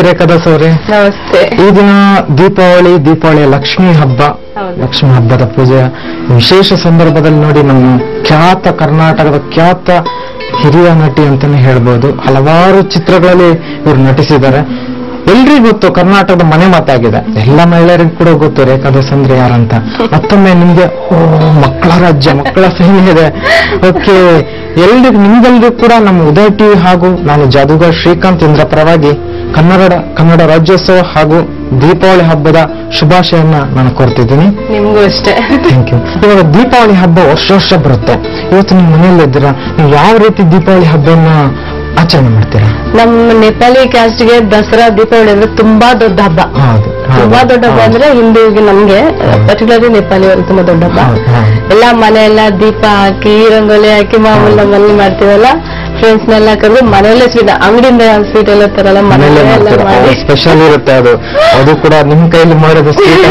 ರೇಖಾದಾಸ್ ಅವರೇ ನಮಸ್ತೆ. ಈ ದಿನ ದೀಪಾವಳಿಯ ಲಕ್ಷ್ಮೀ ಹಬ್ಬ. ಲಕ್ಷ್ಮೀ ಹಬ್ಬದ ಪೂಜೆ ವಿಶೇಷ ಸಂದರ್ಭದಲ್ಲಿ ನೋಡಿ, ನಮ್ಮ ಕರ್ನಾಟಕದ ಖ್ಯಾತ ಹಿರಿಯ ನಟಿ ಅಂತಾನೆ ಹೇಳ್ಬೋದು. ಹಲವಾರು ಚಿತ್ರಗಳಲ್ಲಿ ಇವರು ನಟಿಸಿದ್ದಾರೆ. ಎಲ್ರಿಗೂ ಗೊತ್ತು, ಕರ್ನಾಟಕದ ಮನೆ ಮಾತಾಗಿದೆ. ಎಲ್ಲ ಮಹಿಳೆಯರಿಗೂ ಕೂಡ ಗೊತ್ತು ರೇಖಾದಾಸ್ ಅಂದ್ರೆ ಯಾರಂತ. ಮತ್ತೊಮ್ಮೆ ನಿಮ್ಗೆ ಮಕ್ಕಳ ರಾಜ್ಯ, ಮಕ್ಕಳ ಸೈನ್ಯ ಇದೆ. ಓಕೆ, ನಿಮ್ಗೆಲ್ರಿಗೂ ಕೂಡ ನಮ್ಮ ಉದಯ ಟಿವಿ ಹಾಗೂ ನಾನು ಜಾದೂಗಾರ್ ಶ್ರೀಕಾಂತ್ ಇಂದ್ರ ಪರವಾಗಿ ಕನ್ನಡ ರಾಜ್ಯೋತ್ಸವ ಹಾಗೂ ದೀಪಾವಳಿ ಹಬ್ಬದ ಶುಭಾಶಯನ್ನ ನಾನು ಕೋರ್ತಿದ್ದೀನಿ. ನಿಮ್ಗೂ ಅಷ್ಟೇ. Thank you. ಇವಾಗ ದೀಪಾವಳಿ ಹಬ್ಬ ವರ್ಷ ಬರುತ್ತೆ. ಇವತ್ತು ನಿಮ್ಮ ಮನೆಯಲ್ಲಿ ಇದ್ದೀರಾ, ನೀವು ಯಾವ ರೀತಿ ದೀಪಾವಳಿ ಹಬ್ಬವನ್ನ ಆಚರಣೆ ಮಾಡ್ತೀರಾ? ನಮ್ಮ ನೇಪಾಳಿ ಕ್ಯಾಸ್ಟ್ಗೆ ದಸರಾ ದೀಪಾವಳಿ ಅಂದ್ರೆ ತುಂಬಾ ದೊಡ್ಡ ಹಬ್ಬ. ತುಂಬಾ ದೊಡ್ಡ ಹಬ್ಬ ಅಂದ್ರೆ ಹಿಂದೂಗೆ, ನಮ್ಗೆ ಪರ್ಟಿಕ್ಯುಲರ್ಲಿ ನೇಪಾಳಿ ಅವ್ರಿಗೆ ತುಂಬಾ ದೊಡ್ಡ ಹಬ್ಬ. ಎಲ್ಲ ಮನೆಯೆಲ್ಲ ದೀಪ ಹಾಕಿ ರಂಗೋಲಿ ಹಾಕಿ ಮಾಮೂಲಿ ನಮ್ಮಲ್ಲಿ ಮಾಡ್ತೀವಲ್ಲ, ಫ್ರೆಂಡ್ಸ್ ನೆಲ್ಲ ಕರೆದು ಮನೆಯಲ್ಲೇ ಸ್ವೀಟ್, ಅಂಗಡಿಯಿಂದ ಸ್ವೀಟ್ ಎಲ್ಲ ತರಲ್ಲ, ಮನೆಯಲ್ಲೇ ಮಾಡಿ ಸ್ಪೆಷಲ್ ಇರುತ್ತೆ. ಅದು ಕೂಡ ನಿಮ್ ಕೈಯಲ್ಲಿ ಮಾಡೋದು ಸ್ವೀಟ್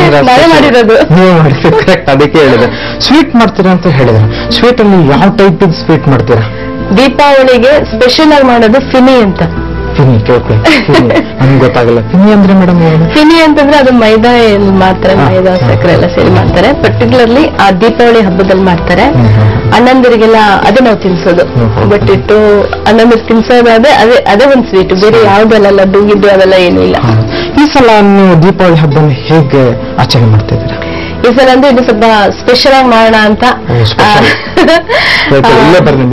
ಮಾಡಿರೋದು. ನೀವು ಮಾಡಿದ್ರೆ ಕರೆಕ್ಟ್, ಅದಕ್ಕೆ ಹೇಳಿದೆ ಸ್ವೀಟ್ ಮಾಡ್ತೀರಾ ಅಂತ ಹೇಳಿದ್ರೆ. ಸ್ವೀಟ್ ಅಲ್ಲಿ ಯಾವ ಟೈಪ್ ಸ್ವೀಟ್ ಮಾಡ್ತೀರಾ? ದೀಪಾವಳಿಗೆ ಸ್ಪೆಷಲ್ ಆಗಿ ಮಾಡೋದು ಫಿನಿ ಅಂತ. ಫಿನಿ ನಮ್ಗೆ ಗೊತ್ತಾಗಲ್ಲ. ಫಿನಿ ಅಂದ್ರೆ ಮೇಡಮ್ ಫಿನಿ ಅಂತಂದ್ರೆ ಅದು ಮೈದಾ ಮಾಡ್ತಾರೆ, ಮೈದಾ ಸಕ್ಕರೆ ಎಲ್ಲ ಸೇರಿ ಮಾಡ್ತಾರೆ. ಪರ್ಟಿಕ್ಯುಲರ್ಲಿ ಆ ದೀಪಾವಳಿ ಹಬ್ಬದಲ್ಲಿ ಮಾಡ್ತಾರೆ. ಅಣ್ಣಂದಿರಿಗೆಲ್ಲ ಅದೇ ನಾವು ತಿನ್ಸೋದು. ಬಟ್ಟಿಟ್ಟು ಅಣ್ಣಂದಿರು ತಿನ್ಸೋದಾದ್ರೆ ಅದೇ ಒಂದು ಸ್ವೀಟ್, ಬೇರೆ ಯಾವ್ದೆಲ್ಲ ಲಡ್ಡು ಗಿಡ್ಡು ಅವೆಲ್ಲ ಏನೂ ಇಲ್ಲ. ಈ ಸಲ ನೀವು ದೀಪಾವಳಿ ಹಬ್ಬನ ಹೇಗೆ ಆಚರಣೆ ಮಾಡ್ತಾ ಇದ್ದೀರಾ? ಈ ಸಲ ಅಂದ್ರೆ ಇದು ಸ್ವಲ್ಪ ಸ್ಪೆಷಲ್ ಆಗಿ ಮಾಡೋಣ ಅಂತ.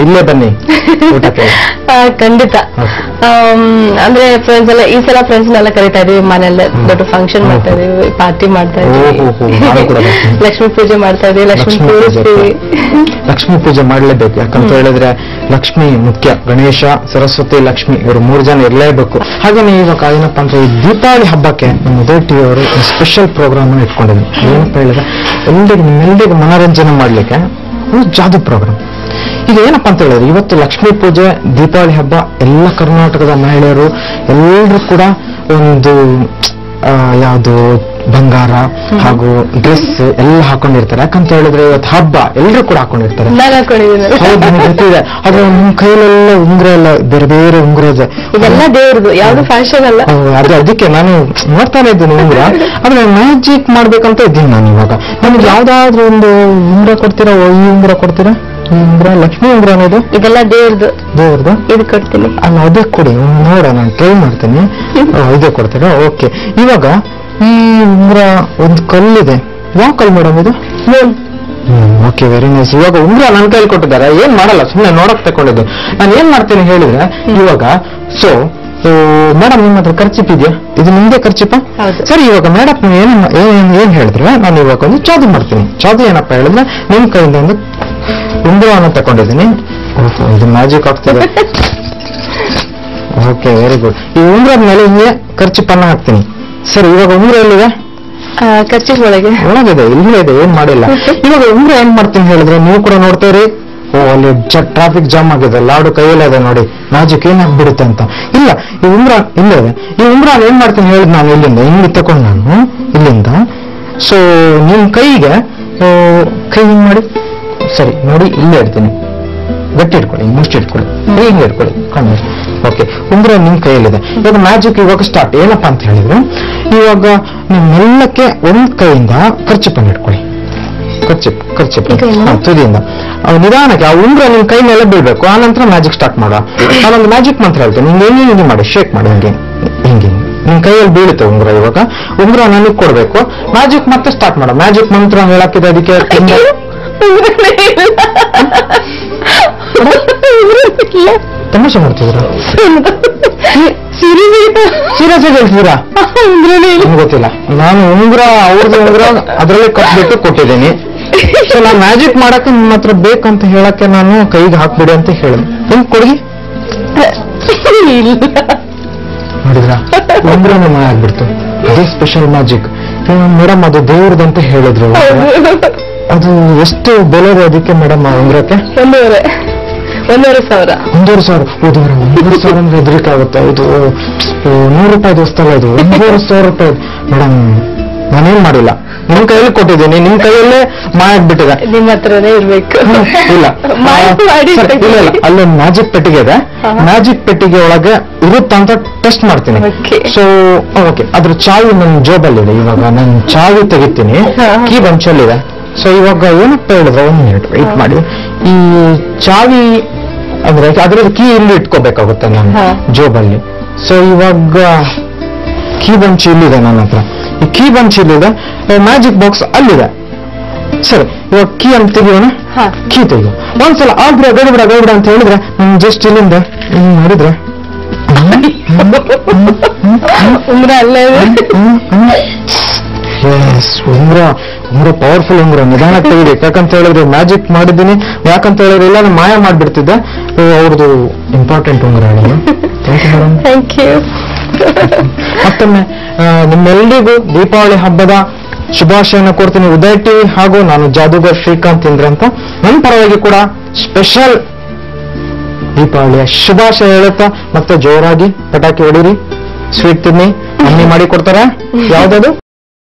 ಇಲ್ಲೇ ಬನ್ನಿ ಖಂಡಿತ. ಅಂದ್ರೆ ಫ್ರೆಂಡ್ಸ್ ಎಲ್ಲ ಈ ಸಲ ಫ್ರೆಂಡ್ಸ್ನೆಲ್ಲ ಕರಿತಾ ಇದೀವಿ, ಮನೆಯಲ್ಲೇ ದೊಡ್ಡ ಫಂಕ್ಷನ್ ಮಾಡ್ತಾ ಇದೀವಿ, ಪಾರ್ಟಿ ಮಾಡ್ತಾ ಇದೀವಿ, ಲಕ್ಷ್ಮೀ ಪೂಜೆ ಮಾಡ್ತಾ ಇದೀವಿ, ಲಕ್ಷ್ಮೀ ಪೂಜಿಸ್ತೀವಿ. ಲಕ್ಷ್ಮೀ ಪೂಜೆ ಮಾಡ್ಲೇಬೇಕು, ಯಾಕಂತ ಹೇಳಿದ್ರೆ ಲಕ್ಷ್ಮಿ ಮುಖ್ಯ. ಗಣೇಶ, ಸರಸ್ವತಿ, ಲಕ್ಷ್ಮಿ ಇವರು 3 ಜನ ಇರಲೇಬೇಕು. ಹಾಗೇನೆ ಇವಾಗ ಏನಪ್ಪಾ ಅಂದ್ರೆ ಈ ದೀಪಾವಳಿ ಹಬ್ಬಕ್ಕೆ ನಮ್ಮ ಉದಯ ಟಿವಿ ಅವರು ಸ್ಪೆಷಲ್ ಪ್ರೋಗ್ರಾಮ್ ಅನ್ನು ಇಟ್ಕೊಂಡಿದ್ವಿ. ಏನಪ್ಪ ಹೇಳಿದ್ರೆ ನಿಮ್ಮೆಲ್ಲರಿಗೂ ಮನೋರಂಜನೆ ಮಾಡ್ಲಿಕ್ಕೆ ಒಂದು ಜಾದು ಪ್ರೋಗ್ರಾಮ್. ಈಗ ಏನಪ್ಪಾ ಅಂತ ಹೇಳಿದ್ರೆ, ಇವತ್ತು ಲಕ್ಷ್ಮೀ ಪೂಜೆ, ದೀಪಾವಳಿ ಹಬ್ಬ, ಎಲ್ಲ ಕರ್ನಾಟಕದ ಮಹಿಳೆಯರು ಎಲ್ಲರೂ ಕೂಡ ಒಂದು ಯಾವುದು ಬಂಗಾರ ಹಾಗೂ ಡ್ರೆಸ್ ಎಲ್ಲ ಹಾಕೊಂಡಿರ್ತಾರೆ. ಯಾಕಂತ ಹೇಳಿದ್ರೆ ಇವತ್ತು ಹಬ್ಬ, ಎಲ್ಲರೂ ಕೂಡ ಹಾಕೊಂಡಿರ್ತಾರೆ. ಹೌದು, ನನಗೆ ಗೊತ್ತಿದೆ. ಆದ್ರೆ ನಿಮ್ ಕೈಲೆಲ್ಲ ಉಂಗುರ ಎಲ್ಲ ಬೇರೆ ಬೇರೆ ಉಂಗುರ ಇದೆ, ಇದೆಲ್ಲ ದೇವ್ರದ್ದು, ಯಾವ್ದು ಫ್ಯಾಷನ್ ಅಲ್ಲ. ಅದಕ್ಕೆ ನಾನು ನೋಡ್ತಾನೆ ಇದ್ದೀನಿ ಉಂಗುರ. ಆದ್ರೆ ಮ್ಯಾಜಿಕ್ ಮಾಡ್ಬೇಕಂತ ಇದ್ದೀನಿ ನಾನು. ಇವಾಗ ನಮ್ಗೆ ಯಾವ್ದಾದ್ರು ಒಂದು ಉಂಗುರ ಕೊಡ್ತೀರಾ? ಈ ಉಂಗುರ ಕೊಡ್ತೀರಾ? ಈ ಉಂಗುರ ಲಕ್ಷ್ಮೀ ಉಂಗುರ ಅನ್ನೋದು ಇದೆಲ್ಲ ದೇವ್ರದ್ದು. ಇದು ಕೊಡ್ತೀನಿ. ಅಲ್ಲ, ಅದೇ ಕೊಡಿ, ನೋಡ, ನಾನು ಟ್ರೈ ಮಾಡ್ತೀನಿ. ಇದೇ ಕೊಡ್ತೀರಾ? ಓಕೆ. ಇವಾಗ ಈ ಉಂಗುರ ಒಂದು ಕಲ್ಲಿದೆ. ಯಾವ ಕಲ್ಲು ಮೇಡಮ್ ಇದು? Okay, very nice. ಇವಾಗ ಉಂಗುರ ನನ್ನ ಕೈಲಿ ಕೊಟ್ಟಿದ್ದಾರೆ, ಏನ್ ಮಾಡಲ್ಲ, ಸುಮ್ಮನೆ ನೋಡಕ್ ತಗೊಂಡಿದ್ದು. ನಾನು ಏನ್ ಮಾಡ್ತೀನಿ ಹೇಳಿದ್ರೆ, ಇವಾಗ ಮೇಡಮ್ ನಿಮ್ಮ ಹತ್ರ ಖರ್ಚಿಪ್ ಇದೆಯಾ? ಇದು ನಿಮ್ದೇ ಖರ್ಚಿಪ? ಸರಿ, ಇವಾಗ ಮೇಡಮ್ ಏನ್ ಹೇಳಿದ್ರೆ, ನಾನು ಇವಾಗ ಒಂದು ಚಾದು ಮಾಡ್ತೀನಿ. ಚಾದು ಏನಪ್ಪ ಹೇಳಿದ್ರೆ, ನಿಮ್ ಕೈಯಿಂದ ಒಂದು ಉಂಗುರವನ್ನು ತಗೊಂಡಿದ್ದೀನಿ. ಇದು ಮ್ಯಾಜಿಕ್ ಆಗ್ತದೆ. Okay, very good. ಈ ಉಂಗುರದ ಮೇಲೆ ಹಿಂಗೆ ಖರ್ಚಿಪನ್ನ ಹಾಕ್ತೀನಿ. ಸರಿ, ಇವಾಗ ಉಂಗುರ ಎಲ್ಲಿದೆ? ಖರ್ಚಿಪ್ ಒಳಗಿದೆ, ಇಲ್ಲೇ ಇದೆ, ಏನ್ ಮಾಡಿಲ್ಲ. ಇವಾಗ ಉಂಗುರ ಏನ್ ಮಾಡ್ತೀನಿ ಹೇಳಿದ್ರೆ, ನೀವು ಕೂಡ ನೋಡ್ತೇವ್ರಿ, ಅಲ್ಲಿ ಟ್ರಾಫಿಕ್ ಜಾಮ್ ಆಗಿದೆ, ಲಾಡು ಕೈಯಲ್ಲೇ ಇದೆ ನೋಡಿ, ಮ್ಯಾಜಿಕ್ ಏನಾಗ್ಬಿಡುತ್ತೆ ಅಂತ. ಇಲ್ಲ, ಈ ಉಂಗುರ ಇಲ್ಲೇ ಇದೆ. ಈ ಉಂಗುರ ಏನ್ ಮಾಡ್ತೀನಿ ಹೇಳಿದ್ ನಾನು ಇಲ್ಲಿಂದ ಹಿಂಗೆ ತಕೊಂಡು ನಾನು ಇಲ್ಲಿಂದ. ಸೊ ನಿಮ್ ಕೈಗೆ ಕೈ ಹಿಂಗ್ ಮಾಡಿ, ಸರಿ ನೋಡಿ, ಇಲ್ಲೇ ಇಡ್ತೀನಿ. ಗಟ್ಟಿ ಇಟ್ಕೊಳ್ಳಿ, ಮುಷ್ಟಿ ಇಟ್ಕೊಳ್ಳಿ, ಹಿಂಗೆ ಇಟ್ಕೊಳ್ಳಿ, ಕಣ್ಣು. ಓಕೆ, ಉಂಗುರ ನಿಮ್ ಕೈಯಲ್ಲಿದೆ. ಇವಾಗ ಮ್ಯಾಜಿಕ್ ಇವಾಗ ಸ್ಟಾರ್ಟ್. ಏನಪ್ಪಾ ಅಂತ ಹೇಳಿದ್ರೆ, ಇವಾಗ ನಿಮ್ಮೆಲ್ಲಕ್ಕೆ ಒಂದ್ ಕೈಯಿಂದ ಖರ್ಚಿಪನ್ನು ಇಟ್ಕೊಳ್ಳಿ. ಖರ್ಚಿಪ್ ತುದಿಯಿಂದ ನಿಧಾನಕ್ಕೆ ಆ ಉಂಗುರ ನಿಮ್ ಕೈ ಮೇಲೆ ಬೀಳ್ಬೇಕು. ಆ ನಂತರ ಮ್ಯಾಜಿಕ್ ಸ್ಟಾರ್ಟ್ ಮಾಡುವ. ನಾನೊಂದು ಮ್ಯಾಜಿಕ್ ಮಂತ್ರ ಹೇಳ್ತೇನೆ, ನಿಮ್ಗೆ ಹಿಂಗೆ ಮಾಡಿ ಶೇಕ್ ಮಾಡಿ, ಹಿಂಗೆ ನಿಮ್ ಕೈಯಲ್ಲಿ ಬೀಳುತ್ತೆ ಉಂಗುರ. ಇವಾಗ ಉಂಗುರ ನನಗೆ ಕೊಡ್ಬೇಕು. ಮ್ಯಾಜಿಕ್ ಮತ್ತೆ ಸ್ಟಾರ್ಟ್ ಮಾಡೋ. ಮ್ಯಾಜಿಕ್ ಮಂತ್ರ ಹೇಳಕ್ಕಿದೆ, ಅದಕ್ಕೆ ತಮಾಷೆ ಮಾಡ್ತಿದ್ದೀರಾ? ಸೀರಿಯಸ್ ಆಗಿ ಹೇಳ್ತಿದ್ದೀರಾ? ಗೊತ್ತಿಲ್ಲ. ನಾನು ಉಂಗುರ ಅವ್ರದ್ದು ಉಂಗುರ ಅದರಲ್ಲೇ ಕಟ್ಬಿಟ್ಟು ಕೊಟ್ಟಿದ್ದೀನಿ. ಸೊ ನಾನು ಮ್ಯಾಜಿಕ್ ಮಾಡಕ್ಕೆ ನಿಮ್ಮ ಹತ್ರ ಬೇಕಂತ ಹೇಳಕ್ಕೆ ನಾನು ಕೈಗೆ ಹಾಕ್ಬಿಡಿ ಅಂತ ಹೇಳಿದೆ. ಹಿಂಗ್ ಕೊಡಿ. ನೋಡಿದ್ರ, ಉಂಗುರನೇ ಮನೆ ಆಗ್ಬಿಡ್ತು. ಅದೇ ಸ್ಪೆಷಲ್ ಮ್ಯಾಜಿಕ್ ಮೇಡಮ್. ಅದು ದೇವ್ರದಂತ ಹೇಳಿದ್ರು. ಅದು ಎಷ್ಟು ಬೆಲೆ ಅದಕ್ಕೆ ಮೇಡಮ್ ಆ ಉಂಗುರಕ್ಕೆ? 1,500,000. 1,500,000 ಅಂದ್ರೆ ಹೆದರಿಕೆ ಆಗುತ್ತೆ. ಇದು 100 ರೂಪಾಯಿ ವಸ್ತಲ್ಲ, ಇದು 1,500,000 ರೂಪಾಯಿ ಮೇಡಮ್. ನಾನೇನ್ ಮಾಡಿಲ್ಲ, ನಿಮ್ ಕೈಯಲ್ಲಿ ಕೊಟ್ಟಿದ್ದೀನಿ, ನಿಮ್ ಕೈಯಲ್ಲೇ ಮಾಡ್ಬಿಟ್ಟಿದೆ. ನಿಮ್ಮ ಹತ್ರನೇ ಇರ್ಬೇಕು. ಇಲ್ಲ ಸರಿ, ಇಲ್ಲ ಇಲ್ಲ, ಅಲ್ಲೊಂದು ಮ್ಯಾಜಿಕ್ ಪೆಟ್ಟಿಗೆ ಇದೆ. ಮ್ಯಾಜಿಕ್ ಪೆಟ್ಟಿಗೆ ಒಳಗೆ ಇರುತ್ತಾ ಅಂತ ಟೆಸ್ಟ್ ಮಾಡ್ತೀನಿ. ಸೊ ಓಕೆ, ಅದ್ರ ಚಾವಿ ನನ್ನ ಜೋಬಲ್ಲಿದೆ. ಇವಾಗ ನಾನು ಚಾವಿ ತೆಗಿತೀನಿ, ಕೀ ಬಂಚಲ್ಲಿದೆ. ಸೊ ಇವಾಗ ಏನಪ್ಪ ಹೇಳಿದ್ರೆ, 1 ಮಿನಿಟ್ ವೇಟ್ ಮಾಡಿ. ಈ ಚಾವಿ ಅಂದ್ರೆ ಅದ್ರ ಕೀ ಇಲ್ಲಿ ಇಟ್ಕೋಬೇಕಾಗುತ್ತೆ ನಾನು ಜೋಬಲ್ಲಿ. ಸೊ ಇವಾಗ ಕೀ ಬಂಚ್ ಇಲ್ಲಿದೆ ನನ್ನ ಹತ್ರ. ಈ ಕೀ ಬಂಚ್ ಇಲ್ಲಿದೆ, ಮ್ಯಾಜಿಕ್ ಬಾಕ್ಸ್ ಅಲ್ಲಿದೆ. ಸರಿ, ಇವಾಗ ಕೀ ಅಂತ ತೆಗಿಯೋಣ. ಕೀ ತೆಗಿಯೋ ಒಂದ್ಸಲ ಆಗ್ಬಿಡ ಗಡಿಬಿಡ ಅಂತ ಹೇಳಿದ್ರೆ ನಾನು ಜಸ್ಟ್ ಇಲ್ಲಿಂದ ಮಾಡಿದ್ರೆ ಉಂಗ್ರ ಅಲ್ಲೇ ಉಂಗ್ರ ಪವರ್ಫುಲ್ ಉಂಗ್ರ. ನಿಧಾನ ತೆಗಿಬೇಕು, ಯಾಕಂತ ಹೇಳಿದ್ರೆ ಮ್ಯಾಜಿಕ್ ಮಾಡಿದ್ದೀನಿ. ಯಾಕಂತ ಹೇಳಿದ್ರೆ ಎಲ್ಲ ಮಾಯ ಮಾಡ್ಬಿಡ್ತಿದ್ದೆ. ಅವ್ರದ್ದು ಇಂಪಾರ್ಟೆಂಟ್ ಉಂಗ್ರ ಹೇಳಿದ್ರು. Thank you. ಮತ್ತೊಮ್ಮೆ ನಿಮ್ಮೆಲ್ಲರಿಗೂ ದೀಪಾವಳಿ ಹಬ್ಬದ ಶುಭಾಶಯನ ಕೊಡ್ತೀನಿ. ಉದಯ್ ಟಿವಿ ಹಾಗೂ ನಾನು ಜಾದೂಗರ್ ಶ್ರೀಕಾಂತ್ ಇಂದ್ರ ಅಂತ ನನ್ನ ಪರವಾಗಿ ಕೂಡ ಸ್ಪೆಷಲ್ ದೀಪಾವಳಿಯ ಶುಭಾಶಯ ಹೇಳುತ್ತಾ, ಮತ್ತೆ ಜೋರಾಗಿ ಪಟಾಕಿ ಹೊಡೀರಿ, ಸ್ವೀಟ್ ತಿನ್ನಿ, ಮಮ್ಮಿ ಮಾಡಿ ಕೊಡ್ತಾರ. ಯಾವ್ದದು